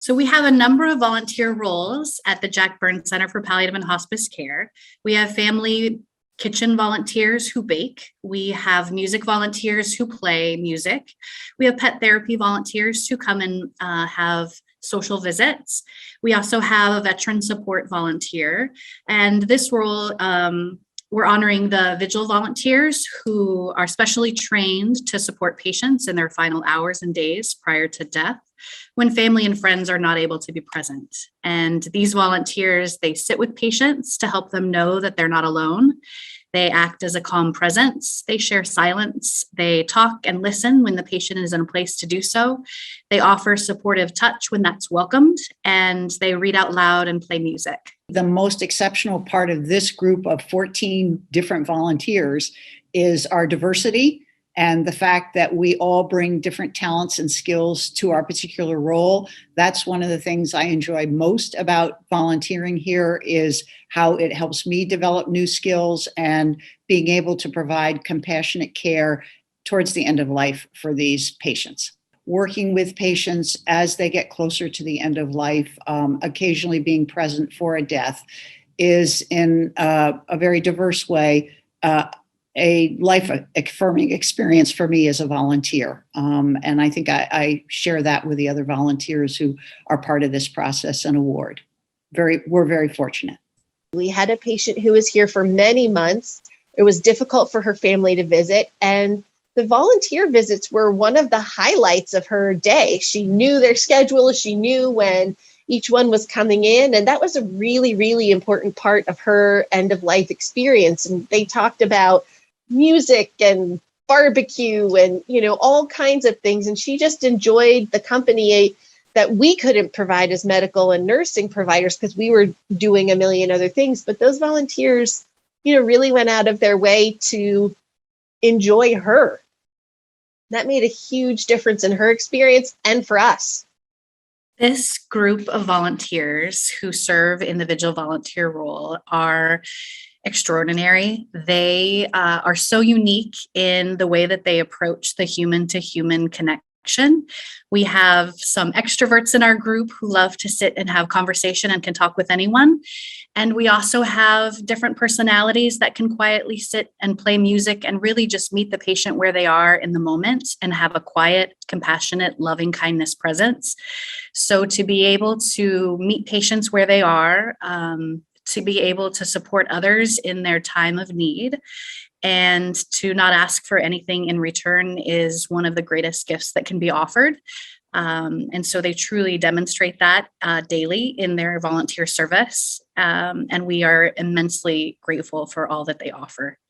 So we have a number of volunteer roles at the Jack Byrne Center for Palliative and Hospice Care. We have family kitchen volunteers who bake. We have music volunteers who play music. We have pet therapy volunteers who come and have social visits. We also have a veteran support volunteer. And this role, we're honoring the Vigil volunteers who are specially trained to support patients in their final hours and days prior to death, when family and friends are not able to be present. And these volunteers, they sit with patients to help them know that they're not alone. They act as a calm presence. They share silence. They talk and listen when the patient is in a place to do so. They offer supportive touch when that's welcomed, and they read out loud and play music. The most exceptional part of this group of 14 different volunteers is our diversity and the fact that we all bring different talents and skills to our particular role. That's one of the things I enjoy most about volunteering here, is how it helps me develop new skills and being able to provide compassionate care towards the end of life for these patients. Working with patients as they get closer to the end of life, occasionally being present for a death, is in a very diverse way a life-affirming experience for me as a volunteer. And I think I share that with the other volunteers who are part of this process and award. We're very fortunate. We had a patient who was here for many months. It was difficult for her family to visit, and the volunteer visits were one of the highlights of her day. She knew their schedule. She knew when each one was coming in, and that was a really, really important part of her end-of-life experience. And they talked about music and barbecue and, all kinds of things. And she just enjoyed the company that we couldn't provide as medical and nursing providers because we were doing a million other things. But those volunteers, really went out of their way to enjoy her. That made a huge difference in her experience and for us. This group of volunteers who serve in the Vigil volunteer role are extraordinary. They are so unique in the way that they approach the human-to-human connection. We have some extroverts in our group who love to sit and have conversation and can talk with anyone. And we also have different personalities that can quietly sit and play music and really just meet the patient where they are in the moment and have a quiet, compassionate, loving kindness presence. So to be able to meet patients where they are, to be able to support others in their time of need, and to not ask for anything in return is one of the greatest gifts that can be offered. And so they truly demonstrate that daily in their volunteer service. And we are immensely grateful for all that they offer.